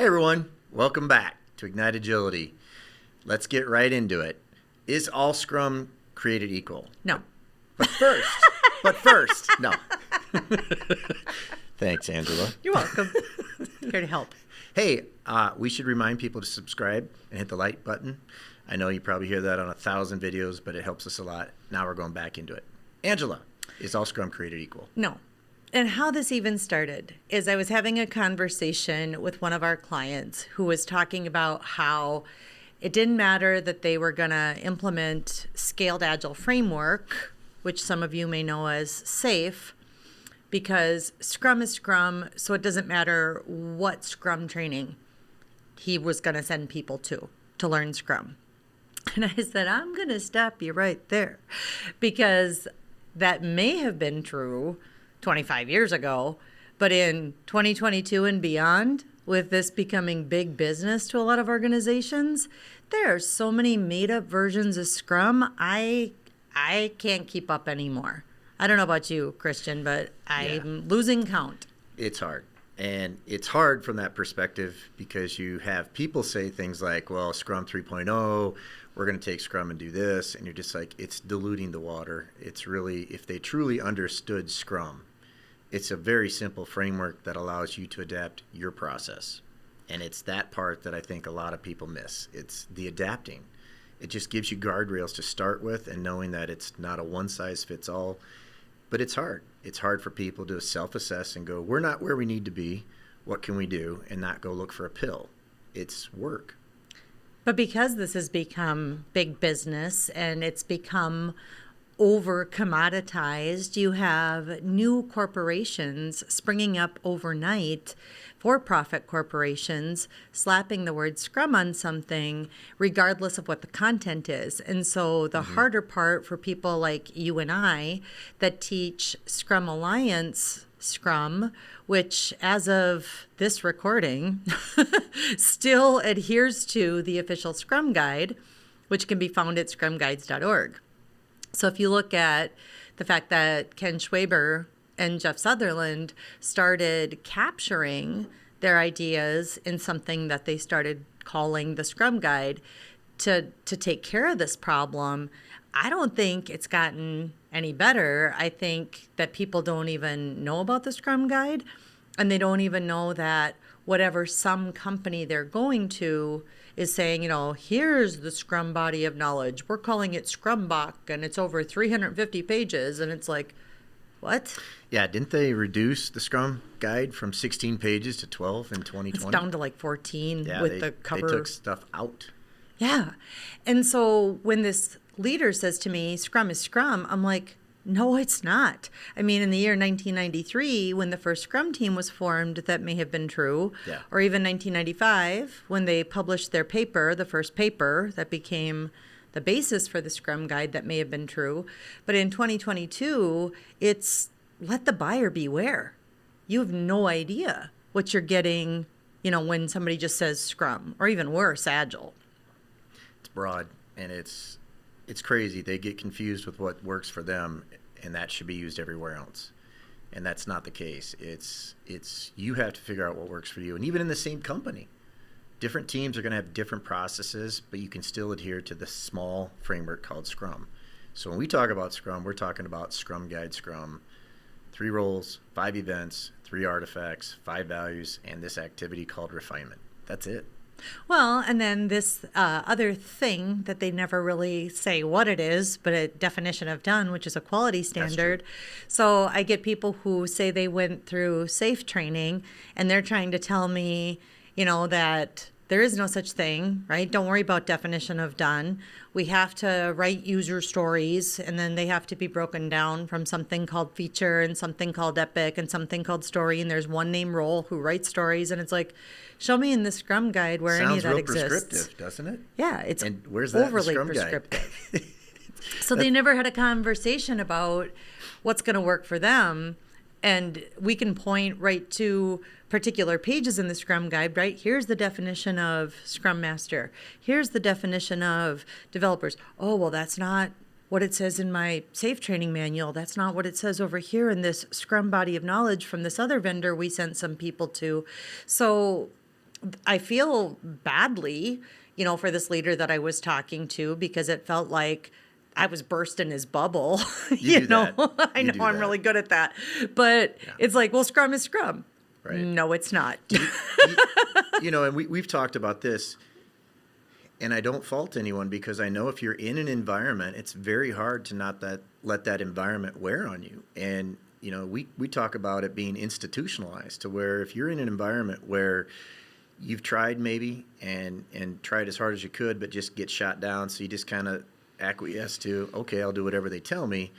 everyone, welcome back to Ignite Agility. Let's get right into it. Is all Scrum created equal? No. But first, no. Thanks, Angela. You're welcome. Here to help. Hey, we should remind people to subscribe and hit the like button. I know you probably hear that on 1,000 videos, but it helps us a lot. Now we're going back into it. Angela, is all Scrum created equal? No. And how this even started is I was having a conversation with one of our clients who was talking about how it didn't matter that they were going to implement scaled agile framework, which some of you may know as SAFe, because Scrum is Scrum, so it doesn't matter what Scrum training he was going to send people to learn Scrum. And I said, I'm going to stop you right there, because that may have been true 25 years ago, but in 2022 and beyond, with this becoming big business to a lot of organizations, there are so many made-up versions of Scrum, I can't keep up anymore. I don't know about you, Christian, but I'm losing count. It's hard. And it's hard from that perspective because you have people say things like, well, Scrum 3.0, we're going to take Scrum and do this. And you're just like, it's diluting the water. It's really, if they truly understood Scrum, it's a very simple framework that allows you to adapt your process. And it's that part that I think a lot of people miss. It's the adapting. It just gives you guardrails to start with and knowing that it's not a one-size-fits-all. But it's hard. It's hard for people to self-assess and go, we're not where we need to be. What can we do? And not go look for a pill. It's work. But because this has become big business and it's become over commoditized, you have new corporations springing up overnight, for-profit corporations slapping the word Scrum on something regardless of what the content is. And so the harder part for people like you and I that teach Scrum Alliance Scrum, which as of this recording still adheres to the official Scrum Guide, which can be found at scrumguides.org. So if you look at the fact that Ken Schwaber and Jeff Sutherland started capturing their ideas in something that they started calling the Scrum Guide to take care of this problem, I don't think it's gotten any better. I think that people don't even know about the Scrum Guide, and they don't even know that whatever some company they're going to is saying, here's the Scrum body of knowledge. We're calling it Scrumbach, and it's over 350 pages. And it's like, what? Yeah, didn't they reduce the Scrum Guide from 16 pages to 12 in 2020? It's down to like 14 with the cover. They took stuff out. Yeah. And so when this leader says to me, Scrum is Scrum, I'm like, no, it's not. I mean, in the year 1993, when the first Scrum team was formed, that may have been true. Yeah. Or even 1995, when they published their paper, the first paper that became the basis for the Scrum Guide, that may have been true. But in 2022, it's let the buyer beware. You have no idea what you're getting, when somebody just says Scrum, or even worse, Agile. It's broad, and it's crazy. They get confused with what works for them, and that should be used everywhere else. And that's not the case. It's you have to figure out what works for you. And even in the same company, different teams are going to have different processes, but you can still adhere to the small framework called Scrum. So when we talk about Scrum, we're talking about Scrum Guide Scrum. 3 roles, 5 events, 3 artifacts, 5 values, and this activity called refinement. That's it. Well, and then this other thing that they never really say what it is, but a definition of done, which is a quality standard. So I get people who say they went through SAFe training and they're trying to tell me, that there is no such thing, right? Don't worry about definition of done. We have to write user stories, and then they have to be broken down from something called feature and something called epic and something called story. And there's one named role who writes stories. And it's like, show me in the Scrum Guide where any of that exists. Sounds real prescriptive, doesn't it? Yeah, it's and where's that overly in the Scrum prescriptive. Guide? So they never had a conversation about what's going to work for them. And we can point right to particular pages in the Scrum Guide, right? Here's the definition of Scrum Master. Here's the definition of developers. Oh, well, that's not what it says in my SAFe training manual. That's not what it says over here in this Scrum body of knowledge from this other vendor we sent some people to. So I feel badly, for this leader that I was talking to, because it felt like I was bursting his bubble. You do that. I You know do I'm that. really good at that. But Yeah. it's like, well, Scrum is Scrum. Right. No, it's not. And we've talked about this, and I don't fault anyone, because I know if you're in an environment, it's very hard to not let that environment wear on you. And, we talk about it being institutionalized, to where if you're in an environment where you've tried maybe and tried as hard as you could, but just get shot down, so you just kind of acquiesce to, okay, I'll do whatever they tell me.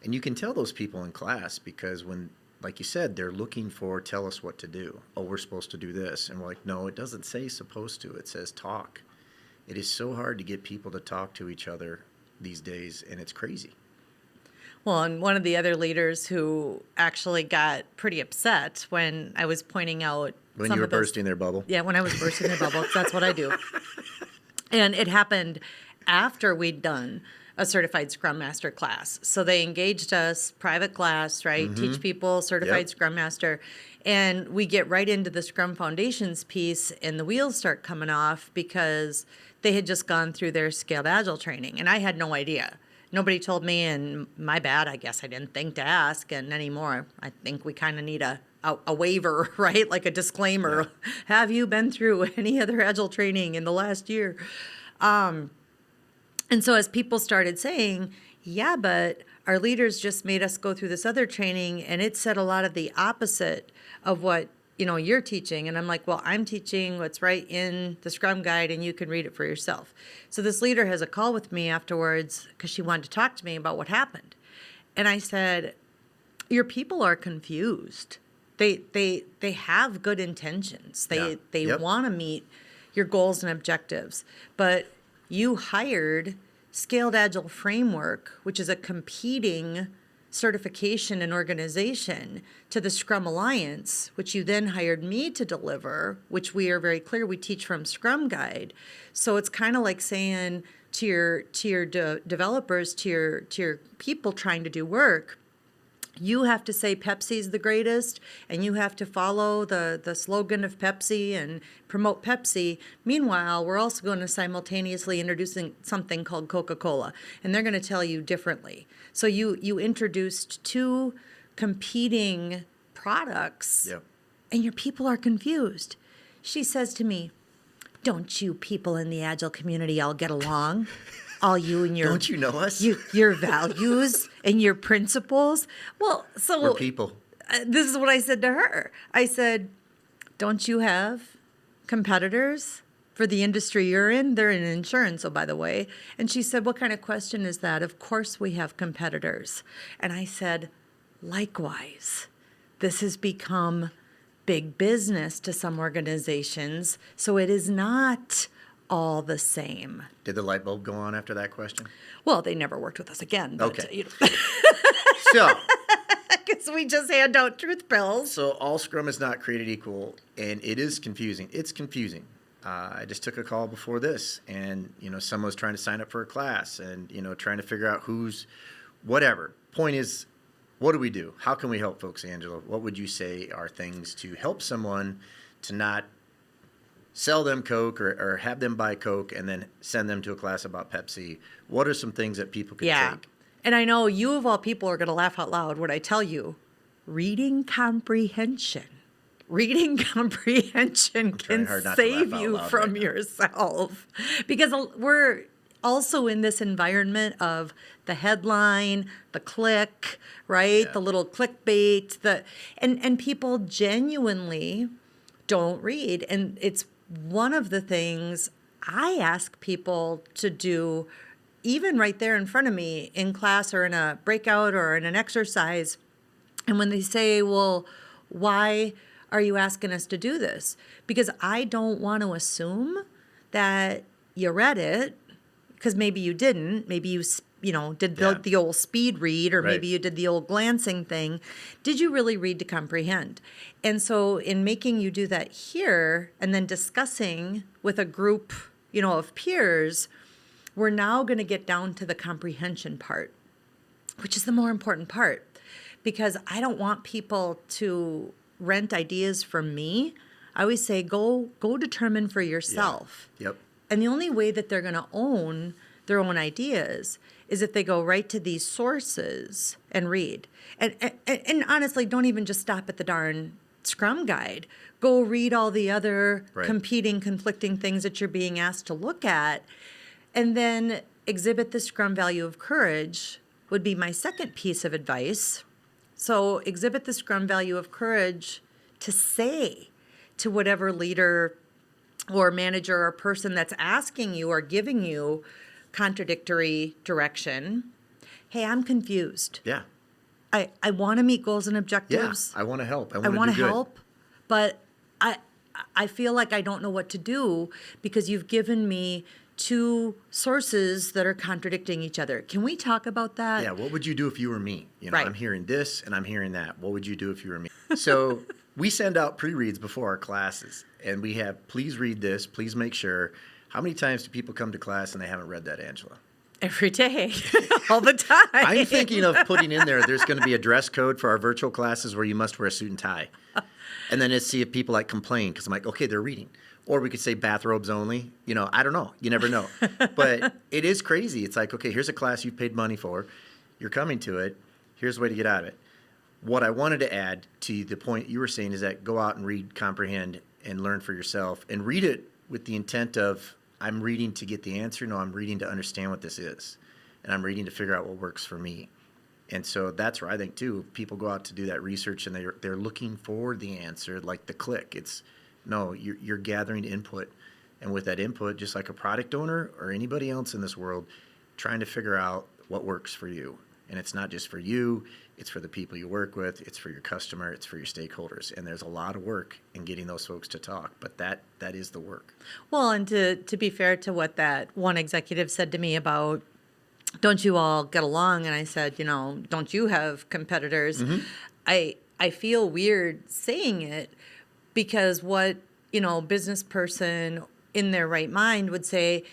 And you can tell those people in class, because when, like you said, they're looking for, tell us what to do. Oh, we're supposed to do this. And we're like, no, it doesn't say supposed to. It says talk. It is so hard to get people to talk to each other these days, and it's crazy. Well, and one of the other leaders who actually got pretty upset when I was pointing out When some you were of those, bursting their bubble. Yeah, when I was bursting their bubble, 'cause that's what I do. And it happened after we'd done a certified Scrum Master class. So they engaged us, private class, right? Teach people certified Yep. Scrum Master. And we get right into the Scrum Foundations piece, and the wheels start coming off because they had just gone through their Scaled Agile training. And I had no idea. Nobody told me, and my bad, I guess I didn't think to ask. And anymore, I think we kind of need a waiver, right? Like a disclaimer. Yeah. Have you been through any other Agile training in the last year? And so as people started saying, yeah, but our leaders just made us go through this other training, and it said a lot of the opposite of what, you're teaching. And I'm like, well, I'm teaching what's right in the Scrum Guide, and you can read it for yourself. So this leader has a call with me afterwards because she wanted to talk to me about what happened. And I said, your people are confused. They have good intentions. They Yep. want to meet your goals and objectives, but you hired Scaled Agile Framework, which is a competing certification and organization, to the Scrum Alliance, which you then hired me to deliver, which we are very clear we teach from Scrum Guide. So it's kind of like saying to your developers, to your people trying to do work, you have to say Pepsi's the greatest, and you have to follow the slogan of Pepsi and promote Pepsi. Meanwhile, we're also going to simultaneously introducing something called Coca-Cola, and they're going to tell you differently. So you introduced two competing products, Yep. and your people are confused. She says to me, don't you people in the Agile community all get along? All you and your Don't you know us? your values and your principles. Well, so We're people. this is what I said to her. I said, don't you have competitors for the industry you're in? They're in insurance, oh, by the way. And she said, what kind of question is that? Of course we have competitors. And I said, likewise, this has become big business to some organizations. So it is not all the same. Did the light bulb go on after that question? Well, they never worked with us again. But, Okay. So, because we just hand out truth pills. so all Scrum is not created equal, and it is confusing. It's confusing. I just took a call before this, and someone was trying to sign up for a class, and trying to figure out who's whatever. Point is, what do we do? How can we help folks, Angela? What would you say are things to help someone to not sell them Coke or have them buy Coke and then send them to a class about Pepsi? What are some things that people could take? And I know you of all people are going to laugh out loud when I tell you, reading comprehension. Reading comprehension trying can hard not to save laugh out you loud from right now. yourself. Because we're also in this environment of the headline, the click, right? Yeah. The little clickbait, and people genuinely don't read. And it's one of the things I ask people to do, even right there in front of me in class or in a breakout or in an exercise. And when they say, well, why are you asking us to do this? Because I don't want to assume that you read it, because maybe you didn't. Maybe you did Yeah. the old speed read, or Right. maybe you did the old glancing thing. Did you really read to comprehend? And so in making you do that here and then discussing with a group, of peers, we're now going to get down to the comprehension part, which is the more important part, because I don't want people to rent ideas from me. I always say, go determine for yourself. Yep. And the only way that they're going to own their own ideas is if they go right to these sources and read. And honestly, don't even just stop at the darn Scrum guide. Go read all the other competing, conflicting things that you're being asked to look at. And then exhibit the Scrum value of courage would be my second piece of advice. So exhibit the Scrum value of courage to say to whatever leader or manager or person that's asking you or giving you contradictory direction, hey, I'm confused. Yeah. I want to meet goals and objectives. Yeah, I want to help. I want want to to help, but I feel like I don't know what to do because you've given me two sources that are contradicting each other. Can we talk about that? Yeah, what would you do if you were me? You know, Right. I'm hearing this and I'm hearing that. What would you do if you were me? So we send out pre-reads before our classes, and we have, please read this, please make sure. How many times do people come to class and they haven't read that, Angela? Every day, all the time. I'm thinking of putting in there's going to be a dress code for our virtual classes where you must wear a suit and tie. And then let's see if people like complain, because I'm like, okay, they're reading. Or we could say bathrobes only. You know, I don't know. You never know. But it is crazy. It's like, okay, here's a class you've paid money for. You're coming to it. Here's a way to get out of it. What I wanted to add to the point you were saying is that go out and read, comprehend, and learn for yourself. And read it with the intent of, I'm reading to get the answer. No, I'm reading to understand what this is. And I'm reading to figure out what works for me. And so that's where I think, too, people go out to do that research and they're looking for the answer, like the click. It's, no, you're gathering input. And with that input, just like a product owner or anybody else in this world, trying to figure out what works for you. And it's not just for you, it's for the people you work with, it's for your customer, it's for your stakeholders. And there's a lot of work in getting those folks to talk, but that is the work. Well, and to be fair to what that one executive said to me about, don't you all get along? And I said, don't you have competitors? Mm-hmm. I feel weird saying it because what, business person in their right mind would say,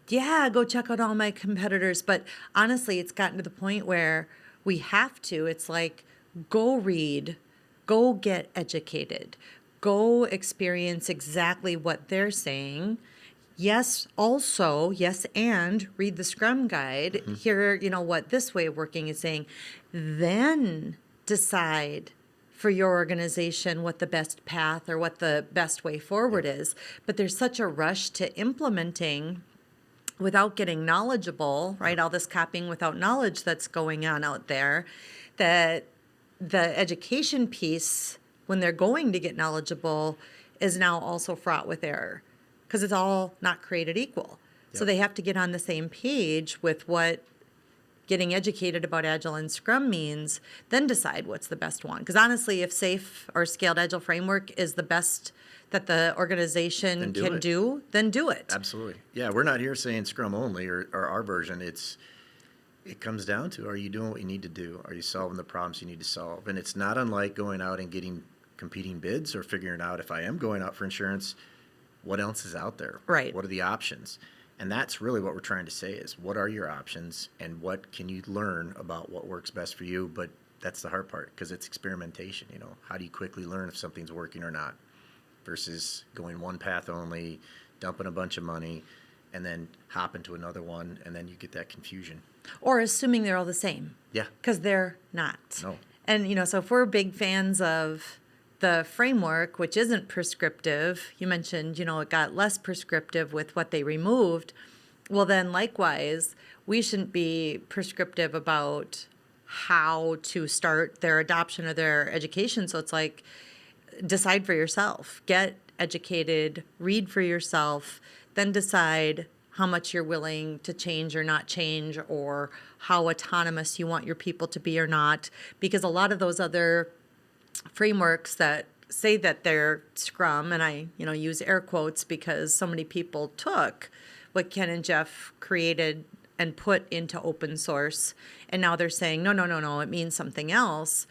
yeah, go check out all my competitors. But honestly, it's gotten to the point where we have to. It's like, go read, go get educated, go experience exactly what they're saying. Yes, and read the Scrum guide. Mm-hmm. Hear, what this way of working is saying. Then decide for your organization what the best path or what the best way forward is. But there's such a rush to implementing without getting knowledgeable, right? All this copying without knowledge that's going on out there, that the education piece, when they're going to get knowledgeable, is now also fraught with error because it's all not created equal. Yep. So they have to get on the same page with what getting educated about Agile and Scrum means, then decide what's the best one. Because honestly, if SAFe or Scaled Agile Framework is the best that the organization can do, then do it. Absolutely. Yeah, we're not here saying Scrum only or our version. It comes down to, are you doing what you need to do? Are you solving the problems you need to solve? And it's not unlike going out and getting competing bids or figuring out, if I am going out for insurance, what else is out there? Right. What are the options? And that's really what we're trying to say is, what are your options and what can you learn about what works best for you? But that's the hard part because it's experimentation. How do you quickly learn if something's working or not versus going one path only, dumping a bunch of money, and then hop into another one, and then you get that confusion. Or assuming they're all the same. Yeah. Because they're not. No. And, so if we're big fans of the framework, which isn't prescriptive, you mentioned, it got less prescriptive with what they removed. Well, then likewise, we shouldn't be prescriptive about how to start their adoption of their education. So it's like, decide for yourself, get educated, read for yourself, then decide how much you're willing to change or not change, or how autonomous you want your people to be or not. Because a lot of those other frameworks that say that they're Scrum, and I use air quotes because so many people took what Ken and Jeff created and put into open source, and now they're saying, no, it means something else.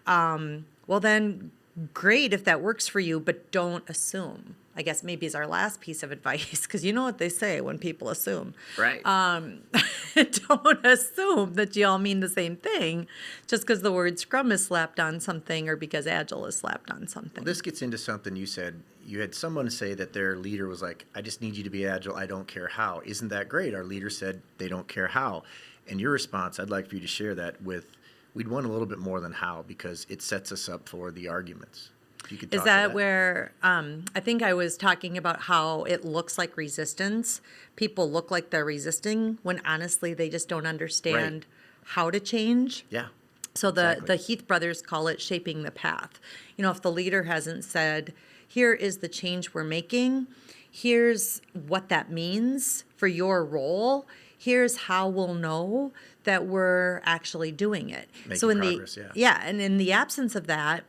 Well, then great if that works for you, but don't assume. I guess maybe is our last piece of advice, because you know what they say when people assume. Right. Don't assume that you all mean the same thing just because the word Scrum is slapped on something or because Agile is slapped on something. Well, this gets into something you said. You had someone say that their leader was like, I just need you to be agile. I don't care how. Isn't that great? Our leader said they don't care how. And your response, I'd like for you to share that with, we'd want a little bit more than how, because it sets us up for the arguments. If you could talk Is to that where I think I was talking about how it looks like resistance? People look like they're resisting when honestly they just don't understand how to change. Yeah. So exactly. the Heath brothers call it shaping the path. You know, if the leader hasn't said, here is the change we're making, here's what that means for your role, here's how we'll know that we're actually doing it. Making so in progress, the yeah. and in the absence of that,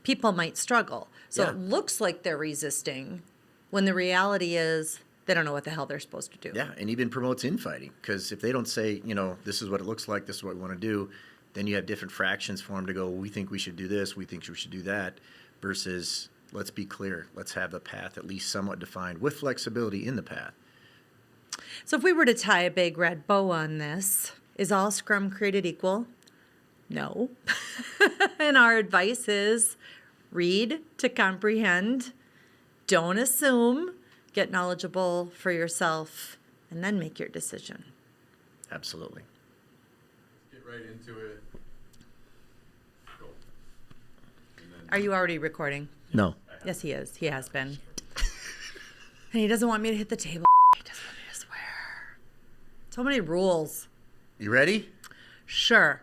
people might struggle. So Yeah. it looks like they're resisting when the reality is they don't know what the hell they're supposed to do. Yeah, and even promotes infighting, because if they don't say, this is what it looks like, this is what we want to do, then you have different fractions for them to go, we think we should do this, we think we should do that, versus let's be clear, let's have the path at least somewhat defined with flexibility in the path. So if we were to tie a big red bow on this, is all Scrum created equal? No. And our advice is read to comprehend, don't assume, get knowledgeable for yourself, and then make your decision. Absolutely. Get right into it. Go. And then Are you already recording? No. Yes, he is. He has been. And he doesn't want me to hit the table. He doesn't want me to swear. So many rules. You ready? Sure.